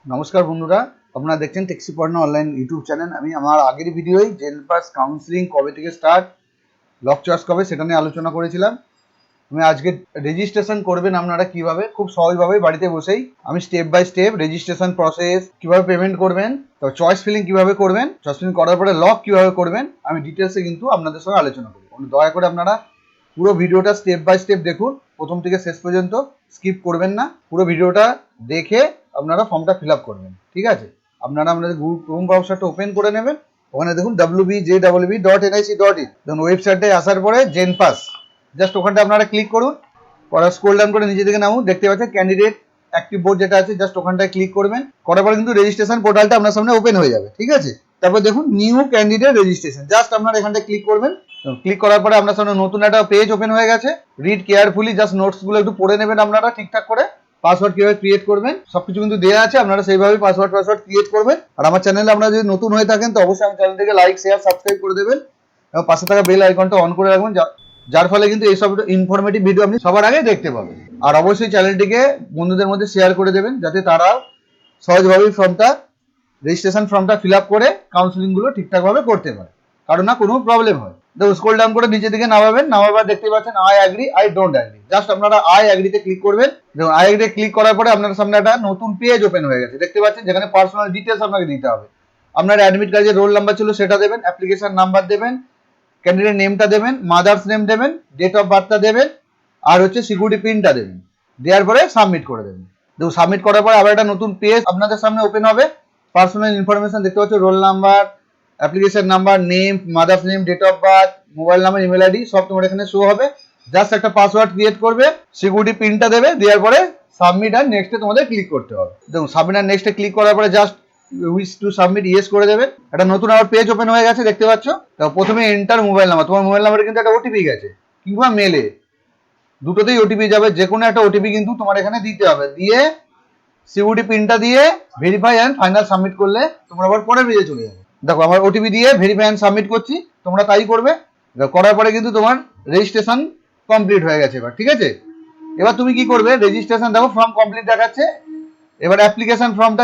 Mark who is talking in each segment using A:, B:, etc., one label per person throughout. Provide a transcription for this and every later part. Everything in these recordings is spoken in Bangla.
A: নমস্কার বন্ধুরা, আপনারা দেখছেন টেক্সি পড়না অনলাইন ইউটিউব চ্যানেল। আমি আমার আগের ভিডিওয় জেনপাস কাউন্সিলিং কবে থেকে স্টার্ট, লক চয়েস কবে সেটা নিয়ে আলোচনা করেছিলাম। আমি আজকে রেজিস্ট্রেশন করবেন আপনারা কিভাবে, খুব সহজভাবে বাড়িতে বসেই আমি step by step registration process, কিভাবে পেমেন্ট করবেন, তো চয়েস ফিলিং কিভাবে করবেন, চয়েস ফিলিং করার পরে লক কিভাবে করবেন, আমি ডিটেলসে কিন্তু আপনাদের সঙ্গে আলোচনা করব। দয়া করে আপনারা পুরো ভিডিওটা স্টেপ বাই স্টেপ দেখুন, প্রথম থেকে শেষ পর্যন্ত স্কিপ করবেন না। পুরো ভিডিওটা দেখে আপনারা ফর্মটা ফিল আপ করবেন, ঠিক আছে? আপনারা আপনাদের ক্রোম ব্রাউজারটা ওপেন করে নেবেন। ওখানে দেখুন www.nic.in, দেখুন ওয়েবসাইটে আসার পরে জেনপাস, জাস্ট ওখানটা আপনারা ক্লিক করুন। করার স্ক্রল ডাউন করে নিচে দিকে নামুন, দেখতে পাচ্ছেন ক্যান্ডিডেট অ্যাক্টিভ বোর্ড যেটা আছে, জাস্ট ওখানটায় ক্লিক করবেন। করার পরে কিন্তু রেজিস্ট্রেশন পোর্টালটা আপনার সামনে ওপেন হয়ে যাবে, ঠিক আছে? তারপর দেখুন নিউ ক্যান্ডিডেট রেজিস্ট্রেশন, জাস্ট আপনারা এখানটায় ক্লিক করবেন। ক্লিক করার পরে আপনার সামনে নতুন একটা পেজ ওপেন হয়ে গেছে। রিড কেয়ারফুলি, জাস্ট নোটসগুলো একটু পড়ে নেবেন আপনারা ঠিকঠাক করে। পাসওয়ার্ড কিভাবে ক্রিয়েট করবেন সবকিছু কিন্তু দেওয়া আছে, আপনারা সেইভাবেই পাসওয়ার্ড ক্রিয়েট করবেন। আর আমার চ্যানেলে আপনারা যদি নতুন হয়ে থাকেন তো অবশ্যই আমার চ্যানেলটিকে লাইক, শেয়ার, সাবস্ক্রাইব করে দেবেন এবং পাশে থাকা বেল আইকনটা অন করে রাখবেন, যার ফলে কিন্তু এইসব ইনফরমেটিভ ভিডিও আপনি সবার আগে দেখতে পাবেন। আর অবশ্যই চ্যানেলটিকে বন্ধুদের মধ্যে শেয়ার করে দেবেন, যাতে তারাও সহজভাবেই রেজিস্ট্রেশন ফর্মটা ফিল আপ করে কাউন্সিলিংগুলো ঠিকঠাকভাবে করতে পারে, কারণ না কোনো প্রবলেম হয়। দেখুন স্ক্রল ডাউন করে নিচের দিকে নামাবেন, নামাবার দেখতে পাচ্ছেন I agree, I don't agree, just আপনারা আই অ্যাগ্রিতে ক্লিক করবেন। দেখুন আই অ্যাগ্রিতে ক্লিক করার পরে আপনার সামনে একটা নতুন পেজ ওপেন হয়ে গেছে, দেখতে পাচ্ছেন, যেখানে পার্সোনাল ডিটেলস আপনাকে দিতে হবে। আপনার অ্যাডমিট কার্ডে রোল নাম্বার ছিল সেটা দেবেন, অ্যাপ্লিকেশন নাম্বার দেবেন, ক্যান্ডিডেট নেমটা দেবেন, মাদার্স নেম দেবেন, ডেট অফ বার্থটা দেবেন, আর হচ্ছে সিকিউরিটি পিনটা দেবেন। দেওয়ার পরে সাবমিট করে দেবেন। দেখুন সাবমিট করার পরে আবার একটা নতুন পেজ আপনাদের সামনে ওপেন হবে। পার্সোনাল ইনফরমেশন দেখতে পাচ্ছ, roll number, application number, name, mother's name, date of birth, mobile number, email ID সব তোমার এখানে শো হবে। জাস্ট একটা পাসওয়ার্ড ক্রিয়েট করবে, সিকিউরিটি পিনটা দেবে, দেওয়ার পরে সাবমিট আর নেক্সটে তোমাদের ক্লিক করতে হবে। দেখুন সাবমিট আর নেক্সটে ক্লিক করার পরে just wish to submit yes করে দেবেন। একটা নতুন আবার পেজ ওপেন হয়ে গেছে, দেখতে পাচ্ছ। তো প্রথমে এন্টার মোবাইল নাম্বার, তোমার মোবাইল নাম্বারে কিন্তু একটা ওটিপি গেছে, কিংবা মেলে, দুটোতেই ওটিপি যাবে, যে কোনো একটা ওটিপি কিন্তু তোমার এখানে দিতে হবে। দিয়ে সিকিউরিটি পিনটা দিয়ে ভেরিফাই অ্যান্ড ফাইনাল সাবমিট করলে তোমরা আবার পরের পেজে চলে যাবে। দেখো আমার ওটিপি দিয়ে ভেরিফাই অ্যান্ড সাবমিট করছি, তোমরা তাই করবে। করার পরে কিন্তু তোমার রেজিস্ট্রেশন কমপ্লিট হয়ে গেছে এবার, ঠিক আছে? এবার তুমি কি করবে, রেজিস্ট্রেশন দেখো ফর্ম কমপ্লিট দেখাচ্ছে। এবার অ্যাপ্লিকেশন ফর্মটা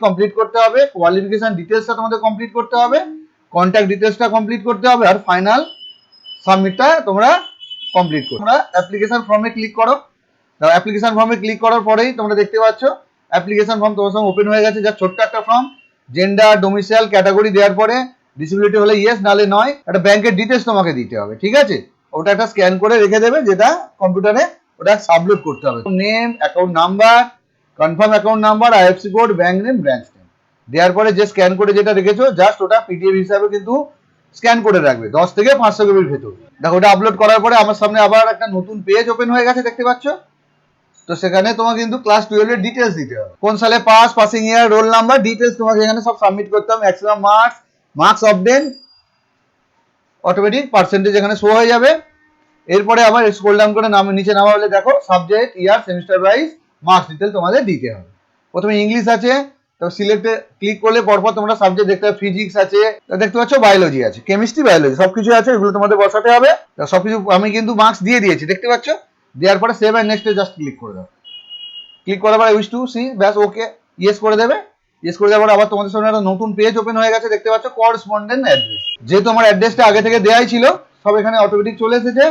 A: কমপ্লিট করতে হবে, কোয়ালিফিকেশন ডিটেলসটা তোমাদের কমপ্লিট করতে হবে, কন্ট্যাক্ট ডিটেলসটা কমপ্লিট করতে হবে, আর ফাইনাল সাবমিটটা তোমরা কমপ্লিট করো। তোমরা অ্যাপ্লিকেশন ফর্মে ক্লিক করো। অ্যাপ্লিকেশন ফর্মে ক্লিক করার পরেই তোমরা দেখতে পাচ্ছ অ্যাপ্লিকেশন ফর্ম তোমার সঙ্গে ওপেন হয়ে গেছে, যা ছোট্ট একটা ফর্ম। জেন্ডার, ডোমিসাইল, ক্যাটাগরি দেওয়ার পরে ডিসেবিলিটি হলে ইয়েস, নালে নয়। একটা ব্যাংকের ডিটেলস তোমাকে দিতে হবে, ঠিক আছে? ওটা একটা স্ক্যান করে রেখে দেবে, যেটা কম্পিউটারে ওটা আপলোড করতে হবে। Name, account number, confirm account number, IFC code, bank name, branch name দেওয়ার পরে যে স্ক্যান করে যেটা রেখেছো, জাস্ট ওটা পিডিএফ হিসাবে কিন্তু স্ক্যান করে রাখবে 10 থেকে 500 কেবির ভেতর। দেখো ওটা আপলোড করার পরে আমার সামনে আবার একটা নতুন পেজ ওপেন হয়ে গেছে, দেখতে পাচ্ছ। তো সেখানে তোমাকে কিন্তু ক্লাস 12 এর ডিটেলস দিতে হবে, কোন সালে পাস, পাসিং ইয়ার, রোল নাম্বার, ডিটেলস তোমাকে এখানে সব সাবমিট করতে হবে। Maximum marks, marks obtain, automatic percentage এখানে শো হয়ে যাবে। এরপরে আবার স্ক্রল ডাউন করে নিচে নামা হলে দেখো সাবজেক্ট, ইয়ার, সেমিস্টার ওয়াইজ মার্কস ডিটেল তোমাদের দিতে হবে। প্রথমে ইংলিশ আছে, তো সিলেক্টে ক্লিক করলে পরপর তোমরা সাবজেক্ট দেখতে পাবে, ফিজিক্স আছে, দেখতে পাচ্ছ, বায়োলজি আছে, কেমিস্ট্রি, বায়োলজি সবকিছু আছে, এগুলো তোমাদের বসাতে হবে। সবকিছু আমি কিন্তু মার্কস দিয়ে দিয়েছি, দেখতে পাচ্ছ। দেওয়ার পরে সেভ অ্যান্ড নেক্সটে জাস্ট ক্লিক করে দাও। ক্লিক করার পরে উইশ টু সি, ব্যাস ওকে, ইয়েস করে দেবে। ইয়েস করে দেওয়ার পর আবার তোমাদের সামনে একটা নতুন পেজ ওপেন হয়ে গেছে, দেখতে পাচ্ছ, করসপন্ডেন্ট অ্যাড্রেস। যেহেতু আমার অ্যাড্রেসটা আগে থেকে দেওয়াই ছিল, সব এখানে অটোমেটিক চলে এসেছে।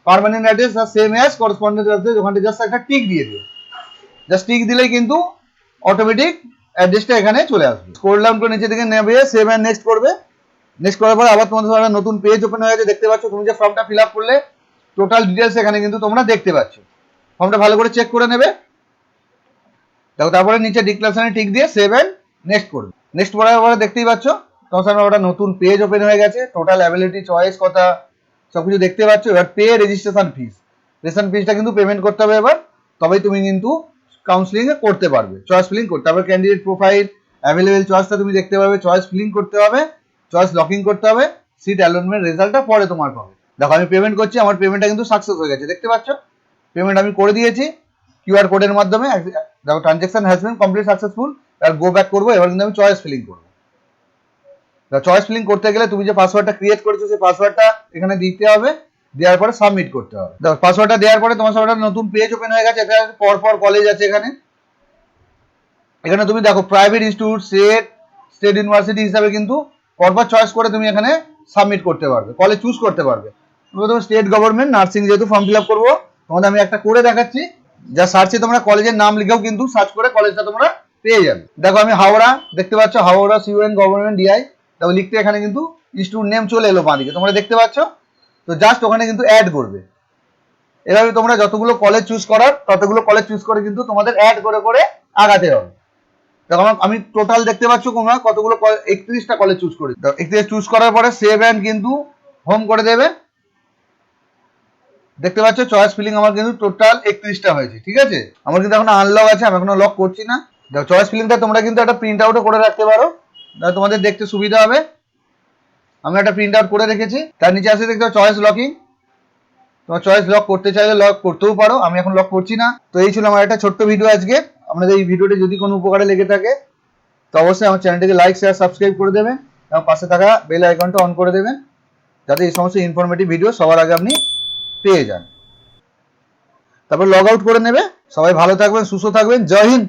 A: পার্মানেন্ট অ্যাড্রেস আর সেম অ্যাজ করসপন্ডেন্ট অ্যাড্রেস, ওখানে জাস্ট একটা টিক দিয়ে দিও। জাস্ট টিক দিলেই কিন্তু অটোমেটিক অ্যাড্রেসটা এখানে চলে আসবে। স্ক্রল ডাউন করে নিচে দিকে নেবে, সেভ অ্যান্ড নেক্সট করবে। নেক্সট করার পরে আবার তোমাদের সামনে নতুন পেজ ওপেন হয়ে গেছে, দেখতে পাচ্ছ। তুমি যে ফর্মটা ফিল আপ করলে টোটাল ডিটেলস এখানে কিন্তু তোমরা দেখতে পাচ্ছ। ফর্মটা ভালো করে চেক করে নেবে। দেখো তারপরে নিচে ডিক্লারেশনে টিক দিয়ে সেভ এন্ড নেক্সট করবে। নেক্সট করার পরে দেখতেই পাচ্ছ তোমার সামনে একটা নতুন পেজ ওপেন হয়ে গেছে, টোটাল অ্যাবিলিটি, চয়েস, কথা সবকিছু দেখতে পাচ্ছ। এবার পে রেজিস্ট্রেশন ফিস, রেজিস্ট্রেশন ফিসটা কিন্তু পেমেন্ট করতে হবে এবার, তবেই তুমি কিন্তু কাউন্সিলিং এ করতে পারবে। চয়েস ফিলিং করতে হবে, ক্যান্ডিডেট প্রোফাইল, অ্যাভেলেবেল চয়েসটা তুমি দেখতে পাবে, চয়েস ফিলিং করতে হবে, চয়েস লকিং করতে হবে, সিট অ্যালটমেন্ট রেজাল্টটা পরে তোমার পাবে। দেখো আমি পেমেন্ট করছি, আমার পেমেন্টটা কিন্তু সাকসেস হয়ে গেছে, দেখতে পাচ্ছ। পেমেন্ট আমি করে দিয়েছি কিউআর কোডের মাধ্যমে। দেখো transaction has been complete successful. আর গো ব্যাক করবো, এবার কিন্তু আমি চয়েস ফিলিং করবো। চয়েস ফিলিং করতে গেলে তুমি যে পাসওয়ার্ডটা ক্রিয়েট করেছো সেই পাসওয়ার্ডটা এখানে দিতে হবে, দেওয়ার পরে সাবমিট করতে হবে। দেখো পাসওয়ার্ডটা দেওয়ার পরে তোমার সামনে নতুন পেজ ওপেন হয়ে গেছে, এটা পরপর কলেজ আছে এখানে। এখানে তুমি দেখো প্রাইভেট ইনস্টিটিউট, স্টেট ইউনিভার্সিটি হিসাবে কিন্তু পরপর চয়েস করে তুমি এখানে সাবমিট করতে পারবে, কলেজ চুজ করতে পারবে। প্রথমে স্টেট গভর্নমেন্ট নার্সিং যেহেতু ফর্ম ফিল আপ করবো, তোমাদের আমি একটা করে দেখাচ্ছি, যা সার্চে তোমরা কলেজের নাম লিখেও কিন্তু সার্চ করে কলেজটা তোমরা পেয়ে যাবে। দেখো আমি হাওড়া, দেখতে পাচ্ছ হাওড়া সিউএন গভর্নমেন্ট ডিআই, দেখো লিখতে এখানে কিন্তু ইনস্টিটিউট নেম চলে এলো বাঁদিকে, তোমরা দেখতে পাচ্ছ। তো জাস্ট ওখানে কিন্তু অ্যাড করবে। এভাবে তোমরা যতগুলো কলেজ চুজ করার ততগুলো কলেজ চুজ করে কিন্তু তোমাদের অ্যাড করে করে আগাতে হবে। দেখো আমি টোটাল দেখতে পাচ্ছ তোমরা কতগুলো 31টা কলেজ চুজ করি। 31 চুজ করার পরে সেভ অ্যান্ড কিন্তু হোম করে দেবে। দেখতে পাচ্ছ চয়েস ফিলিং আমার কিন্তু টোটাল 31টা হয়েছে, ঠিক আছে। আমার কিন্তু এখন আনলক আছে, আমি এখনো লক করছি না। দেখো চয়েস ফিলিংটা তোমরা কিন্তু একটা প্রিন্ট আউটও করে রাখতে পারো, তোমাদের দেখতে সুবিধা হবে। আমি একটা প্রিন্ট আউট করে রেখেছি। তার নিচে আসে দেখতে চয়েস লকিং, তোমার চয়েস লক করতে চাইলে লক করতেও পারো, আমি এখন লক করছি না। তো এই ছিল আমার একটা ছোট্ট ভিডিও আজকে। আপনাদের এই ভিডিওটি যদি কোনো উপকারে লেগে থাকে তো অবশ্যই আমার চ্যানেলটিকে লাইক শেয়ার সাবস্ক্রাইব করে দেবেন এবং পাশে থাকা বেল আইকনটা অন করে দেবেন, যাতে এই সমস্ত ইনফরমেটিভ ভিডিও সবার আগে আপনি পেয়ে যান। তারপর লগ আউট করে নেবে। সবাই ভালো থাকবেন, সুস্থ থাকবেন। জয় হিন্দ।